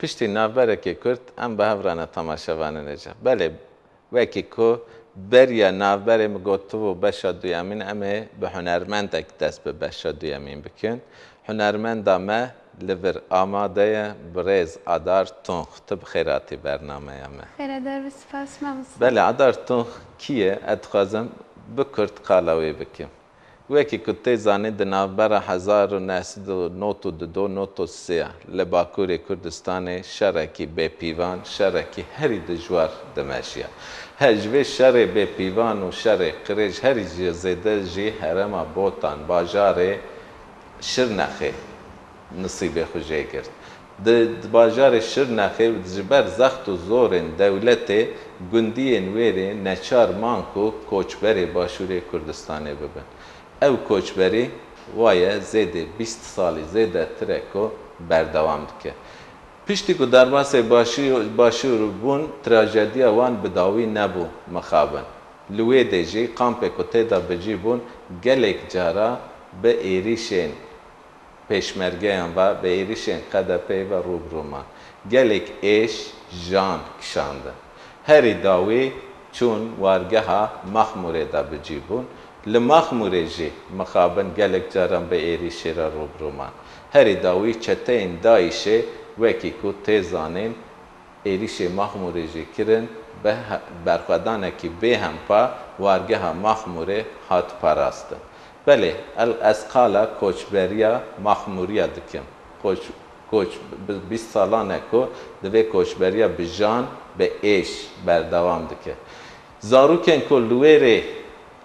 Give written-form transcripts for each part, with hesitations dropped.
پشتی نافبرکی کرد ام به هفرانه تماشاوانه نجا بله وکی کو بریا نافبری مگوتو و بشا دویامین امه به هنرمندک دست به بشا دویامین بکن هنرمند امه لور آماده برز آدار تونخ تب خیراتی برنامه امه خیره در بسپاس ممس بله آدار تونخ کیه ادخوازم بکرد قالاوی بکم وکی کتی زانی دنابرا 1992 نوتو سیا لباکوری کردستان شرکی به پیوان شرکی هری دجوار دمشیا هجوی شر به پیوان و شر قریج هری جزیده جی هرما بوتان باجار شرنخه نصیب خوشی کرد باجار شرنخه جبر زخت و زورن دولت گندی نویره نچار مانکو کوچبری باشوری کردستانه ببن او کوچبری وایه زیده 20 سالی زیده ترکو بردوام دکه پشتی که در واسه باشور بون تراژدیا وان بداوی نبو مخابن لوی دیجی قامپ کتی دا بجی بون گلک جارا به ایریشین پیشمرگیان و به ایریشین قدپی و روبرومان گلک ایش جان کشانده هری داوی چون وارگه ها مخموره دا بجی بون لمخموره جی مخابن گلک جاران به ایریشی را روبرومان هری داوی چتین دایشه وکی کو تیزانین ایریشی مخموره جی کرن به برخوادانه کی به هم پا وارگه ها مخموره هات پاراستن بله الاسقالا کوچبریا مخموریا دکم کوچ 20 سالانه کو دوی کوچبریا بجان به ایش بردوام دکه زاروکن کو لویره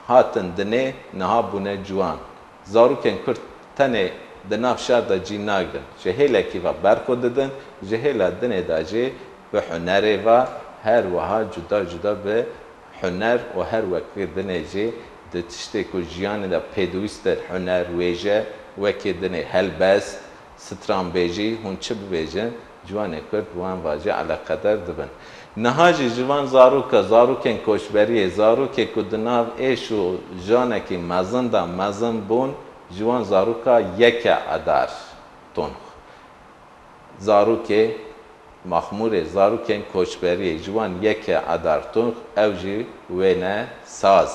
هاتن دنه نها بونه جوان زاروکن کرد تنه دناف شاردا جیناگن جهیله کی و برکو ددن جهیله دنه داجی به هنره و هر وها جدا جدا به هنر و هر وکی دنه جی دتشته کو جیان دا پیدویست هنر ویجه وکی دنه هلبست ستران بیجی هون چه بیجن جوان کرد وان واجه علا قدر دبن نهاجی جوان زاروکن کوچبریه زاروکه کدناو ایشو جانکی مزن دا مزن بون جوان زاروکا یک ادار تونخ زاروکه مخموره زاروکن کوچبریه جوان یک ادار تونخ اوجی وینه ساز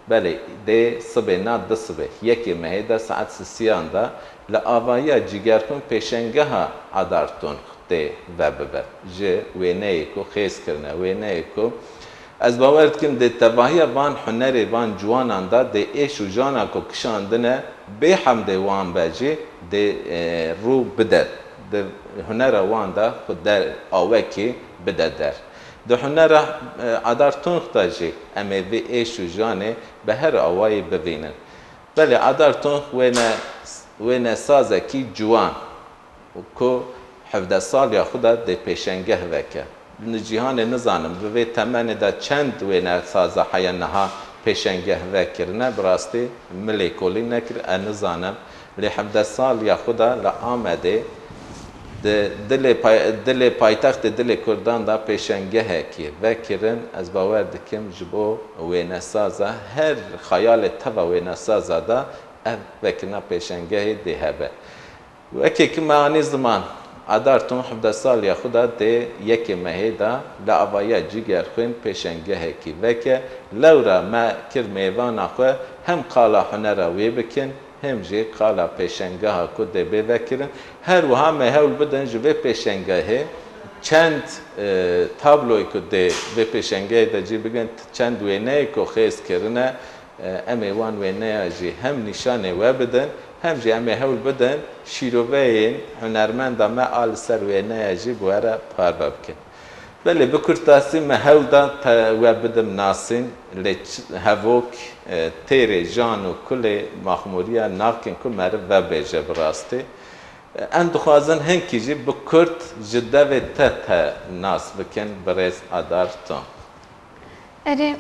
بله ده صبح نه ده صبح یکی مهده ساعت سیان دا لآوایا جیگر کن پیشنگه ها ادار تونخ ده و ببر جه وینه کو خیز کرنه وینه کو از باورد کم ده تباهی وان هنری وان جوانان دا ده ایش و جانا کو کشاندنه به هم ده وان بجی ده رو بدر ده هنر وان دا خود در آوکی بدر در ده هنر عدار تونخ دا جی اما وی ایش و جانه به هر آوایی ببینن بله عدار تونخ وینه سازه کی جوان کو 17 سال یا خدا ده پیشنگه وکه جهان نزانم به تمن دا چند وینه سازه حیا نها پیشنگه وکرنه براستی ملی کولی نکر نزانم لی 17 سال یا خدا لآمده دل پایتخت دل کردان دا پیشنگه کی وکرن از باور دکم جبو وینه سازه هر خیال توا وینه سازه دا وکرنه پیشنگه ده هبه وکی که معنی زمان ادارتون 17 سال یا خدا ده یک مهدا لعوایه جگر خوین پیشنگه کی وکه لورا ما کر میوان خو هم قالا هنر وی بکن هم جی قالا پیشنگه ها کد به وکرن هر وها مهول بدن جو پیشنگه چند تابلوی کد به پیشنگه ده جی بگن چند وینه کو خیز کرنه امیوان وینه جی هم نشانه و بدن هم جمعه هول بدن شیروین هنرمند ما آل سروینه یجی بواره پارو بکن. بله بکرتاسی مهول دا و بدم ناسین لیچ هوک تیره جان و کل مخموریا ناکن کل مرد و بیجه براسته. اند خوازن هنگی جی بکرت جدا و تا ناس بکن برز آدارتون. اره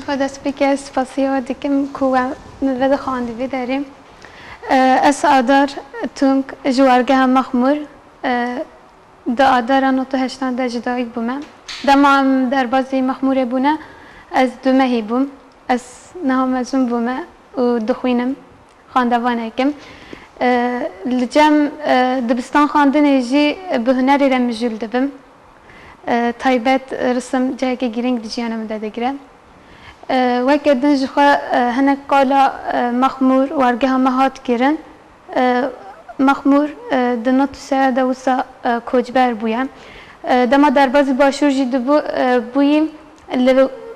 خود است بکس فصیح دیکم کوه مدود خواندی داریم. اس آدار تونک جوارگه هم مخمور دا آداران و تو هشتان دا جدایی بومم دما در بازی مخموره بونه از دومهی بوم از نهم ازون بومه و دخوینم خاندوانه کم لجم دبستان خواندن جی به هنری را مجول دبم تایبت رسم جایی که گیرنگ دیجیانم داده گرم وقت دنج خو هنک قالا مخمور وارگه مهات گرن مخمور دنات سر دوسا کوچبر بویم دما در باز باشور جی بویم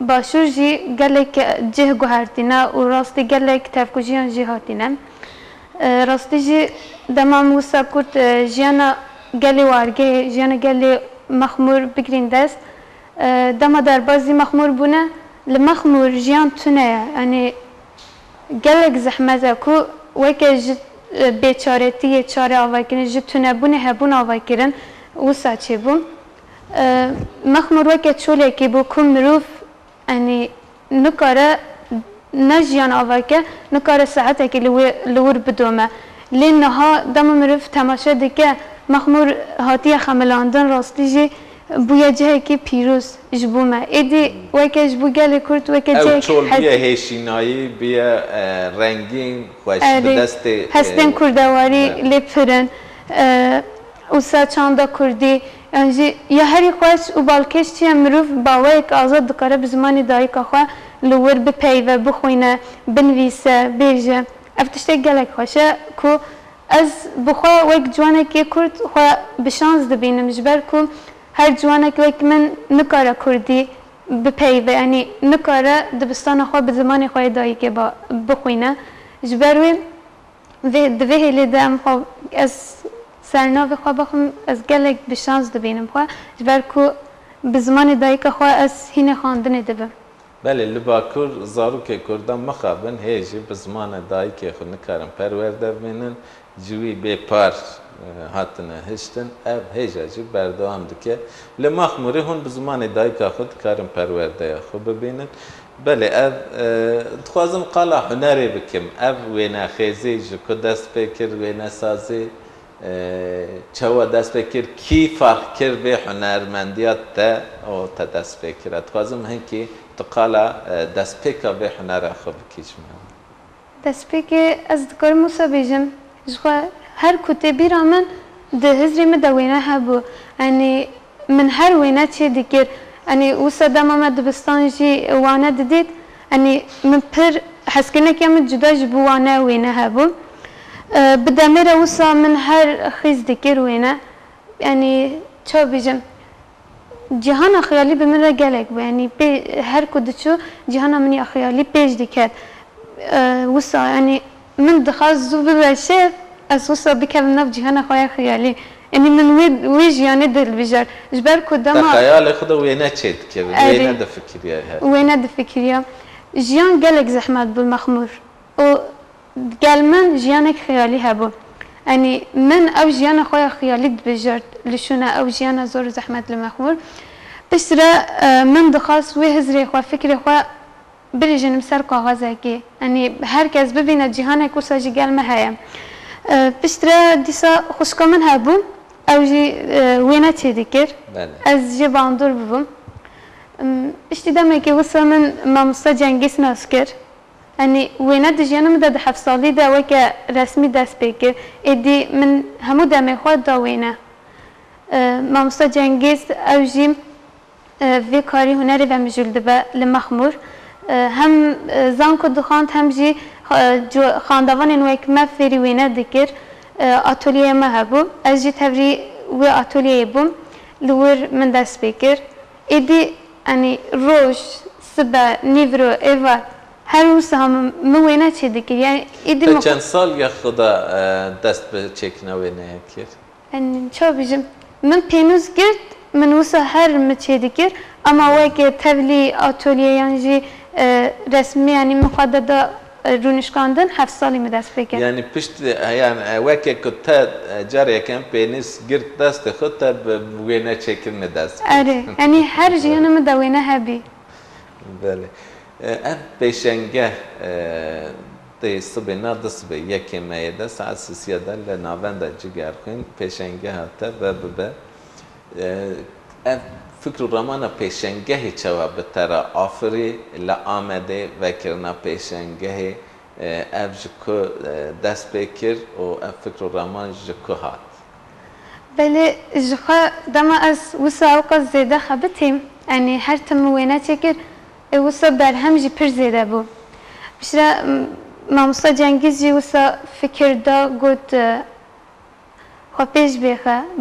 باشور جی گلک جه گوهرتینا و راستی گلک تفکوجیان جی هاتینا راستی جی دما موسا کرد جیانا گلی وارگه جیانا گلی مخمور بگرین دست دما در بازی مخمور بونه لمخمور جیان تونه یعنی گلک زحمت کو وکه بیچارتی چاره آوای کردن جتونه بونه هبون آوای کردن وسا چه بون مخمور وکه چوله که بو کم مروف یعنی نکاره نجیان آوای که نکاره ساعته که لور بدومه لینها دم مروف تماشا دیگه مخمور هاتی خملاندن راستی جی بویا جه کی پیروز جبومه ایدی وکه جبو گله کرد وکه جه او چول بیا هیشینایی بیا رنگین خوش به دست هستن کردواری لپرن اوسا چاندا کردی یعنی یا هری خوش و بالکش چی مروف باوی که آزاد دکاره به زمانی دایی که خواه لور بپیوه بخوینه بنویسه بیجه افتشته گلک خوشه که از بخواه وک جوانه که کرد خواه بشانس دبینم جبر که هر جوانه که وک من نکاره کردی بپیوه یعنی نکاره دبستان خواه به زمان خواه دایی که بخوینه جبروی دوی هلی دم خواه از سرناو خواه بخوام از گلک بشانس دبینم خواه جبر که به زمان دایی که خواه از هین خواندن دبم بله لباکور زاروک کردم مخابن هیجی به زمان دایی که خود نکارم پرورده بینن جوی به پار هاتنه هشتن اب هیجا جی بردوام دکه لمخموری هون به زمان دایی که خود کارم پرورده خوب ببینن بله اب تخوازم قالا هنری بکم اب وینا خیزی جو دست بکر وینا سازی چوا دست بکر کی فرق کر به هنرمندیات تا او تا دست بکر تخوازم هنکی تقالا دست بکر به هنر خوب کیشم دست بکر از دکار موسا بیجم جوا هر کتبی را من ده هزری مدوینه هبو یعنی من هر وینه چه دیگر یعنی وسا دما دبستان جی وانه دید یعنی من پر حسکنه که من جدا جبو وانه وینه هبو بدمر وسا من هر خیز دیگر وینه یعنی چه بیجم جهان خیالی به من را گلک بو یعنی هر کدچو جهان منی خیالی پیش دیگر وسا یعنی من دخواست زو ببشه اساسا بکم نف جهان خواه خیالی یعنی من وی جیانه دل بجار جبر کدام خیال خود وینه چید که وینه دفکریه وینه دفکریه جیان گلک زحمت بول مخمور و گل من جیانک خیالی هبو یعنی من او جیان خواه خیالی بجارد لشونه او جیان زور زحمت لمخمور بسره من دخواست وی هزری خواه فکر خواه بری جنم سر کاغذه که یعنی هر کس ببینه جهان کورسا جی گل مهایم بشترا دیسا خوشکا من هبوم او جی وینا چه دیگر از جی باندور ببوم اشتی دمه که وصا من مامستا جنگیس ناس کر یعنی وینا دجیانم ده 7 سالی ده وکه رسمی دست بکر ایدی من همو دمه خواد دا وینا مامستا جنگیس او جی وی کاری هنری و مجولده به لمخمور هم زان که دخاند هم جی خاندوان نوک ما فری وینه دکر اتولیه ما هبو از جی تبری و اتولیه بوم لور من دست بکر ایدی یعنی روش سبا نیورو ایوا هر روز هم موینه چه دکر یعنی ایدی چند سال یا خدا دست به چکنه وینه کرد؟ یعنی چه بیجم من پینوز گرد من وسا هر مچه دکر اما وقتی تبلی اتولیه یعنی رسمی یعنی مخدد رونشکاندن 7 سالی می دست بکن یعنی پشت یعنی وقتی که تا جاری کم پینیس گرد دست خود تا وینه چکن دست آره یعنی هر جیانم دوینه هبی بله اب پیشنگه دی صبح ناد صبح یکی میده ساعت 3 لناوند جگر خون پیشنگه هاته و به فکر رمان پیشنگه چوا به ترا آفری لآمده و کرنا پیشنگه اف جکو دست بکر و اف فکر و رامان جکو هات بله جخوا دما از وسا اوقات زیده خبتیم یعنی هر تموینه چکر وسا برهم جی پر زیده بو بشرا ماموستا جنگیز جی وسا فکر دا گود خوا پیش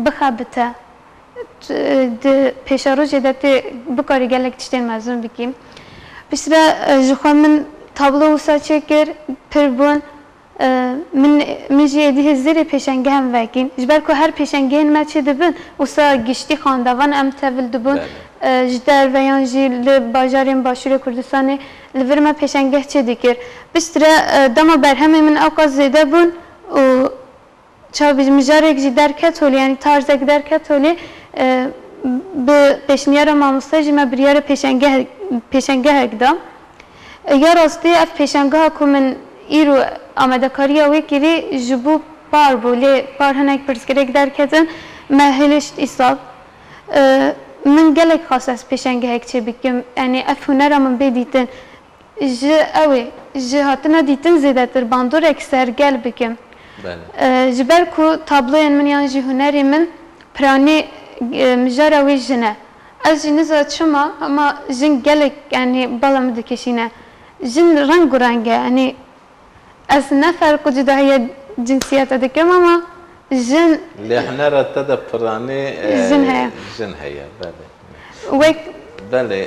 بخبته پیشارو جده بکاری گلک تشتین مزون بکیم بشرا جخوا من تابلو وسا چکر پر بون من جی ادیه زیر پیشنگه هم وکین جبر که هر پیشنگه این ما چه دبن وسا گشتی خاندوان ام تول دبن جدار ویان جی لباجاریم باشور کردستانی لورما پیشنگه چه دکر بستر دما برهمه من اوقات زیده بون و چا مجارک جی درکت هولی یعنی تارزک درکت هولی به پیشنیار ماموستا جی ما بریار پیشنگه هکدام یا راستی اف پیشنگه ها که من ایرو آمده کاری اوی کری جبو پار بولی پار هنگ پرسکرک درکتن محلشت ایساب من گلک خاص از پیشنگه هک چه بکم یعنی اف هنر من بیدیتن اوی هاتنا دیتن زیده تر باندور اکسر گل بکم جبر کو تابلوی من یان جی هنری من پرانی مجار اوی جنه از جنه زاد شما اما جن گلک یعنی بالا مدکشینه جن رنگ و رنگه یعنی از نفرق جدایی جنسیت دکم اما جن اللي احنا رتدا براني جن هيا بله ويك بله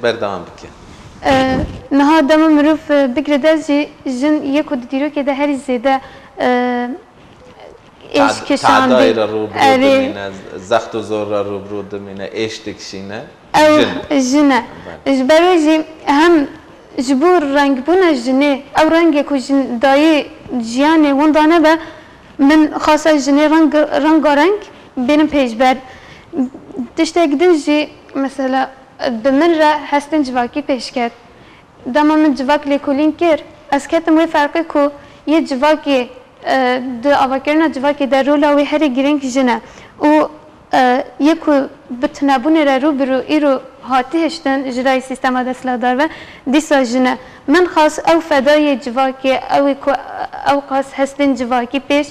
بردام بك نها دم مروف بكرة دازي جن يكو ديرو كده هري زيادة ايش كشان تعداير روبرو دمينا زخت وزور روبرو دمينا ايش تكشينا جنة جبروجي هم جبور رنگ بونه جنه او رنگ کو جن دای جیانه وان دانه به من خاصه جنه رنگ بینم پیش بر دشته گدن جی مثلا بمن را هستن جواکی پیش کرد دما من جواک لیکولین کر از کتم وی فرقی کو یه جواکی د آواکرنا جواکی در رولا وی هری گرنگ جنه و یکو بتنابونه را رو برو ایرو هاتی هشتن جرای سیستم دستلا دار و دیسا جنه من خاص او فدای جواکی او قاس هستن جواکی پیش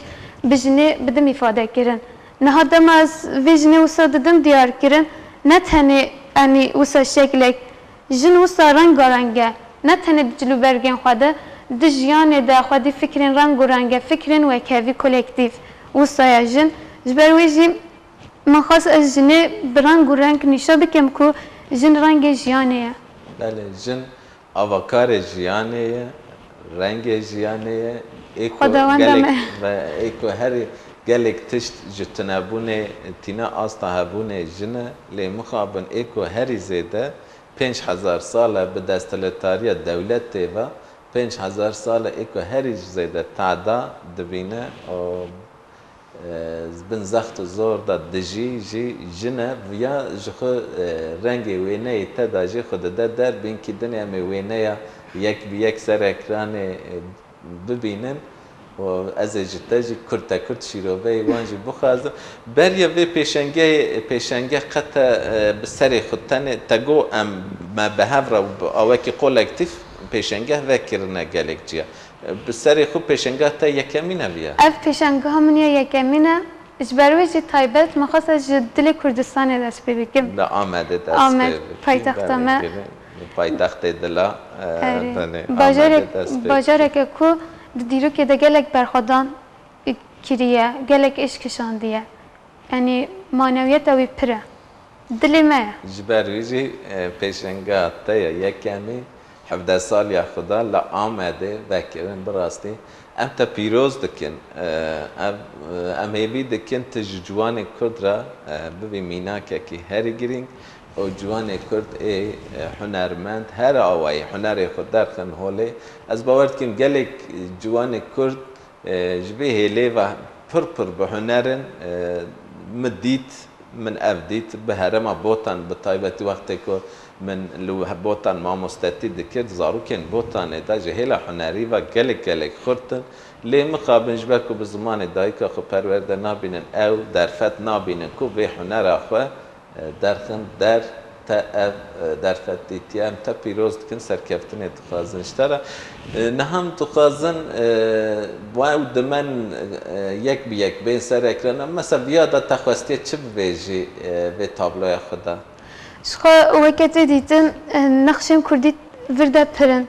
بجنه بدم ifade کرن نه دم از ویژنه وسا ددم دیار کرن نه تنه انی وسا شکلک جن وسا رنگه نه تنه جلو برگن خواده دجیان ده خودی فکرین رنگه فکرین و کاوی کلکتیو وسا جن جبر ویجی من خاص از جنه برنگ نشا بکم کو جن رنگ جیانه بله جن آوکار جیانه رنگ جیانه ایکو هری گلک تشت جتنابونه تینا آستا هبونه جنه لی مخابن ایکو هری زیده 5000 ساله به دستلتاری دولت و 5000 ساله ایکو هری زیده تعدا دبینه بن زخت زور دا دجی جی جنه ویا جخو رنگ وینه تا جی خود در بین کی دنیا می وینه یک سر اکران ببینن و از جتاجی کرد شیروبه وانجی بخوازم بریا وی پیشنگه قطع بسری خودتن تگو ام ما بهفر و آوکی کولکتیف پیشنگه وکرنه گلک جیا بسری خوب پیشنگه تا یکمینه بیا اف پیشنگه همونیه یکمینه اجبروی جی تایبت مخصوص از دل کردستان دست بکم لا آمده دست آمد پایتخت ما پایتخت دلا باجاره که کو دیرو که دگلک برخودان کریه گلک اشکشان دیه یعنی معنویت اوی پره دلی ما اجبروی جی پیشنگه تا یکمی 17 سال یا خدا لا آمده وکرن براستی ام تا پیروز دکن ام هیوی دکن تج جوان کرد را ببی مینا که هری گرینگ او جوان کرد ای هنرمند هر آوای هنر خود در خن هوله از باورد کن گلک جوان کرد جبه هیله و پر به هنرن مدیت من افدیت به هرم بوتان به طایبتی وقتی که من لو بوتان ما مستعدی دکرد زارو کن بوتان دا جهلا هنری و گلک خورتن لی مقابل جبر کو به زمان دایی که خو پرورده نابینن او درفت نابینن کو به هنر آخوه درخن در te ev derfetdîtiye em te pîroz dikin serkeftinê dixwazin ji te re niham dixwazin ew dimen yek bi yek bên ser ekrana mesela viya da te xwestiye çi bibêjî vê tabloya xwe de شخوا وەکەتێ دیتن نەخشên Kurdî vir de pirin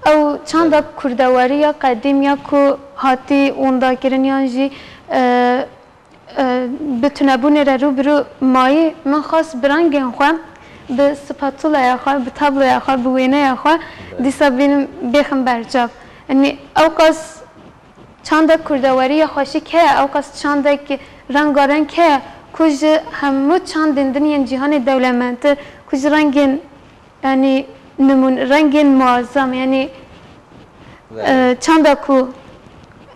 ew çanda kurdewariya qedîmiya ku hatî wenda kirin yan jî bi tunebûnê re rûbirû mayî min xwast bi rengên xwe bi spatulaya xwe bi tabloya xwe bi wêneya xwe dîsa bînim bêxin berçav yanî ew qas çanda kurdewariya xweşik heye ew qas çandekî rengareng heye ku ji hemû çandên dinyên cîhanê dewlementtir ku ji rengên yanî rengên muazzam yanî çanda ku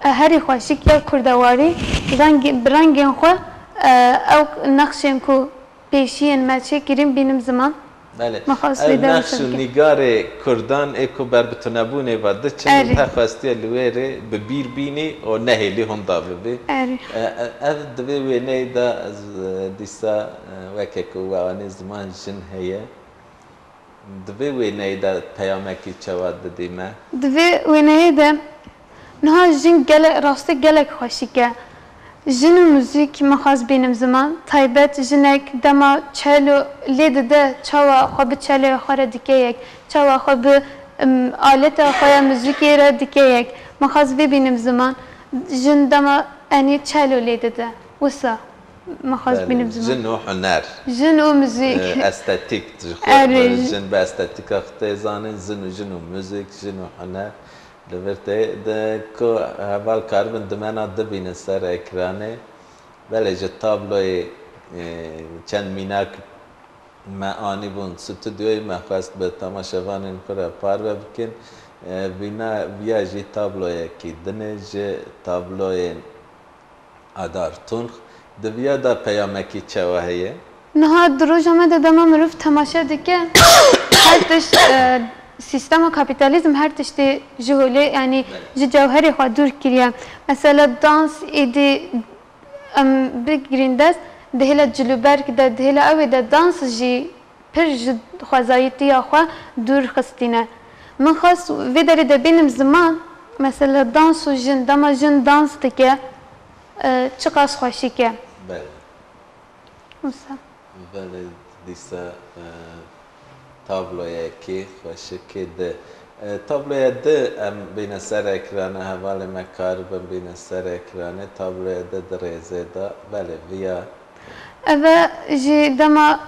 herî xweşik ya kurdewarî bi rengên xwe ew nexşên ku pêşiyên me çêkirîn bînim ziman ev nexş û nîgarê Kurdan ê ku berbitunebûnê ve diçin te xwestiye li wê rê bi bîr bînî û nehêlî hûn da bibê ev di vê wêneyê de ez dîsa weke ku we anî ziman jin heye di vê wêneyê de peyamekî çawa didî me di vê wêneyê de niha jin gelek rastî gelek xweşik e jin û müzik min xwaz bînim ziman taybet jinek dema çelo lê dide çawa xwe bi çeloya xwe re dike yek çawa xwe bi aleta xwe ya müzîkê re dike yek min xwaz vê bînim ziman jin dema enî çelo lê dide wisa min xwaz bînim ziman jin û huner jin û müzik estetik jin bi estetika xwe tê zanin jin û müzik jin û huner li vir tê de ku heval karibin dimena dibînin ser ekranê belê ji tabloyê çend mînak me anî bûn stûdyoyê me xwest bi temaşevanên xwe re parve bikin viya jî tabloyekî dinê ji tabloyên Adar Tunx di viya da peyamekî çawa heye niha di roja me de dema mirov temaşe dike her tişt sistema kapitalizm her tiştê ji holê yanî ji cewherê xwe dûr kiriye mesela dans êdî em bigirîn dest dihêla cilûberg de dihêla ew ê de dans jî pir ji xwezayîtiya xwe dûr xistîne min xwest vê derê de bînim ziman mesela dans û jin dema jin dans dike çi qas xweşik e belê dîsa tabloyekî xweşikê di tabloya di em bîne ser ekranê hevalê me karibin bîne ser ekranê tabloya di rêzê da belê viya ev jî dema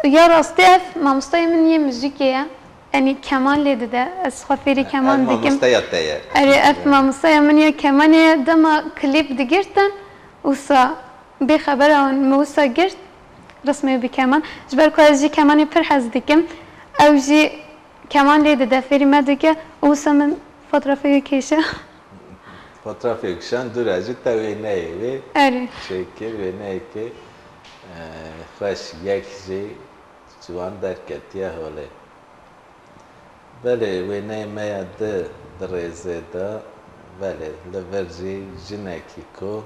ya rastî ev mamostaya min yê müzîkê ye yanî keman lê dide ez xwe fêrî keman dikim mamosteya te ye erê ev mamostaya min ye kemanê ye dema klîp digirtin wisa bêxeber wan me wisa girt resmê bi keman ji ber ku ez jî kemanê pir hez dikim ew jî keman lê dide fêrî me dike wisa min fotoğrafê kêşe fotoğrafê kişan dûra jî te wêneyê wê erê çêkir wêneyekê xweş yek jî ji wan derketiye holê belê wêneyê me ya di rêzê de belê li vir jî jinekî ku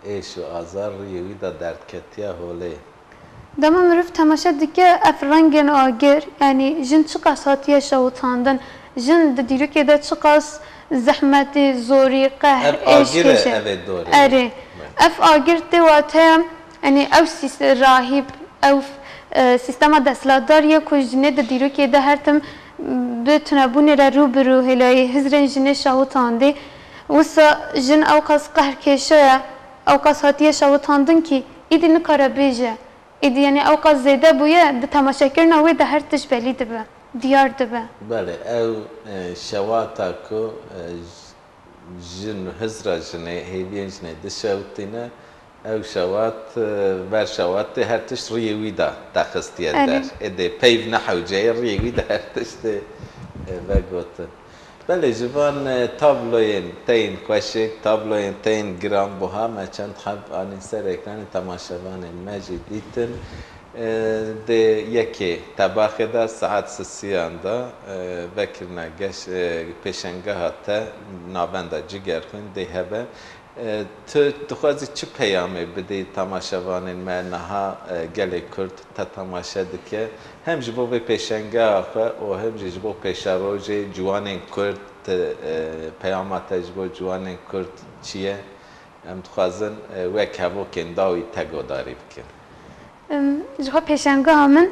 êş û azar rûyê wî da derdketiye holê dema mirov temaşe dike ev rengên agir yanî jin çi qas hatiye şewitandin jin di dîrokê de çi qas zehmetê zorî qehr êş kêşe erê ev agir tê wate yanî ew rahîb ew sistema desthilatdariye ku jinê di dîrokê de her tim bi tunebûnê re rûbirû hêlayê hizrên jinê şewitandî wisa jin ew qas qehr kêşe ye ew qas hatiye şewitandin kî îdî nikare bêje îdî yanî ew qas zêde bûye di temaşekirina wê de her tişt belî dibe diyar dibe belê ew şewata ku jin hizra jinê hêviyên jinê dişewitîne ew şewat ber şewatê her tişt rûyê wî da daxistiye der êdê peyv nehewceyê rûyê wî de her tiştê vegotin belê ji van tabloyên tên xweşik tabloyên tên giranbuha me çend heb anî ser ekranê temaşevanên me jî dîtin dê yekê tebaxê de saet sisiyan da vekirine geş pêşengeha te navenda Cigerxwîn dê hebe تو دخوازی چه پیامی بدی تماشاوانین ما نها گل کرد تا تماشا دکه هم جبو به پیشنگه آخه و هم جبو پیشروج جوان کرد پیامات جبو جوان کرد چیه هم دخوازن وک هوا کنداوی تگوداری بکن جها پیشنگاه من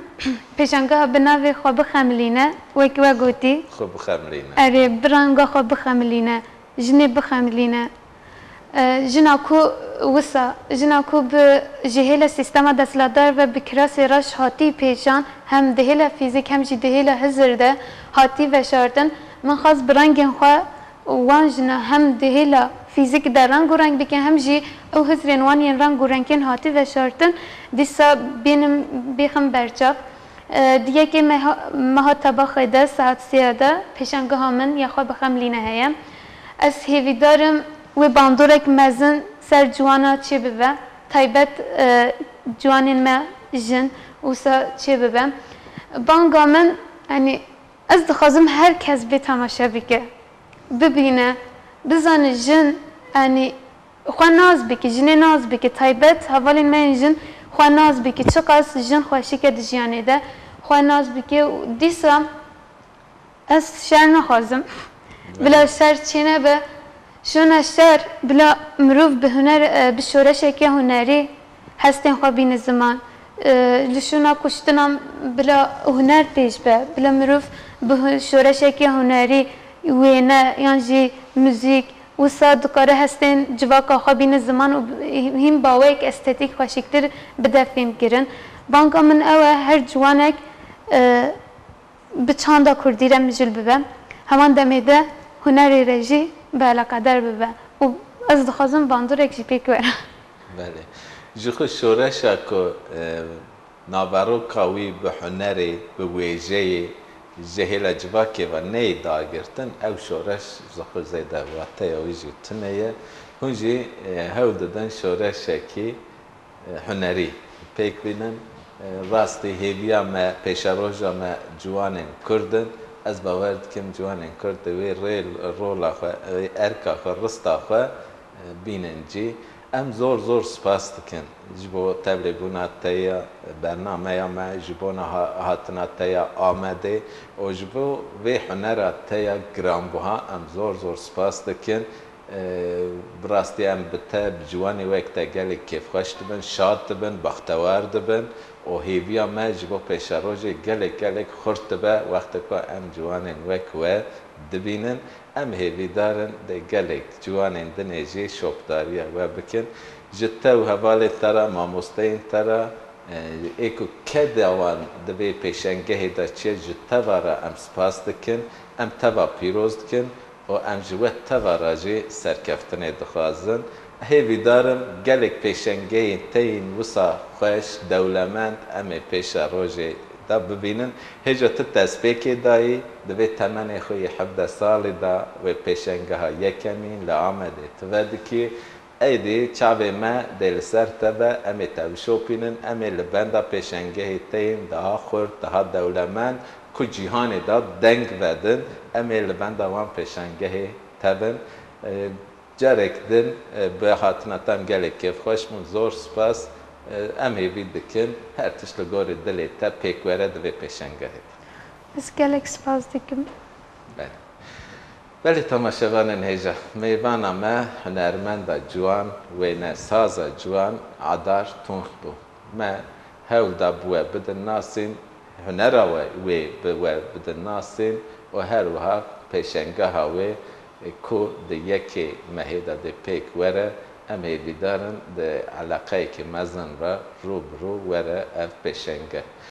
پیشنگاه بناوی خواب خملینه وک و گوتی خوب خمرینه اره برانگا خواب خملینه جنی بخملینه جناکو وسا جناکو به جهل سیستم دستلادر و بکراس راش هاتی پیشان هم دهلا فیزیک هم جی دهلا هزرده هاتی و شارتن من خاص برانگن خوا وانجنا هم دهلا فیزیک در رنگ و رنگ بکن هم جی او هزرین وانین رنگ و رنگین هاتی و شارتن دیسا بینم بیخم برچاف دیگه که مها طباخ ده ساعت سیاده پیشنگاه من یا خواب خملینه هیم از هیویدارم و باندورک مزن سر جوانا چی ببه تایبت جوانین ما جن وسا چی ببه بانگا من یعنی از دخوازم هر کس به تماشا بکه ببینه بزن جن یعنی خواه ناز بکه جن ناز بکه تایبت حوالین من جن خواه ناز بکه چقاس جن خواشی که دجیانه ده خواه ناز بکه دیسا از شر نخوازم بلا شر چینه به شون اشتر بلا مروف به هنر به شورش که هنری هستن خوابین زمان لشونا کشتنام بلا هنر پیش به بلا مروف به شورش که هنری وینه یعنی موزیک و صادقاره هستن جواک خوابین زمان و هم باویک استتیک خوشکتر بده فیلم گرن بانک من اوه هر جوانک به چاندا کردی را مجل ببم همان دمیده هنری رژی به علاقه در ببه و از دخوازم باندورک جی پیک ورم بله جخو شورش اکو ناورو کاوی به هنری به ویژه جهل جواکی و نی داگرتن او شورش زخو زیده واته اویجی تنیه هنجی هاو دادن شورش کی هنری پیک بینن راستی هیویا ما پیشروجا ما جوانن کردن از باورد کم جوانن کرد وی ریل رولا خو ارکا خو رستا خو بیننجی ام زور زور سپاس دکن جبو تبلیغونا تیا برنامه یا ما جبونا هاتنا تیا آمده و جبو وی هنر تیا گرامبوها ام زور زور سپاس دکن براستی ام بته بجوانی وقت گلی کیف خوش دبن شاد دبن بختوار دبن و هیویا ما جبو پیشروجی گلی خورد دبه وقت که ام جوانین وک و دبینن ام هیوی دارن ده گلی جوانین دنیجی شوبداریه و بکن جتا و حوالی ترا ماموستین ترا ایکو که دوان دبی پیشنگه دا چیه جتا وارا ام سپاس دکن ام توا پیروز دکن و ام جوه توا راجی سرکفتنه دخوازن هیوی دارم گلک پیشنگه تین وسا خوش دولمند ام پیش روژه دا ببینن هجا تسبیکی دایی دوی تمن خوی 17 سال دا و پیشنگه ها یکمین لآمده تودکی ایدی چاوی ما دل سر تبا امی توشوپینن امی لبنده پیشنگه تین دا خورد دا دولمند که جیهان دا دنگ ودن امی لبنده وان پیشنگه تبن جارک دن به هاتناتم گله کیف خوش من زور سپاس ام هیوی دکن هر تشت لگوری دلی تا پیک وره دوی پیشنگه از گلک سپاس دکم بله تماشاوانن هیجا میوانا ما هنرمند جوان و نه ساز جوان عدار تونخ بو ما هول دا بوه بدن ناسین هنر و بوه بدن ناسین و هر وها پیشنگه هاوی کو د یکی مهیده د پیک وره ام هیوی دارن د علاقه که مزن را رو برو وره اف پیشنگه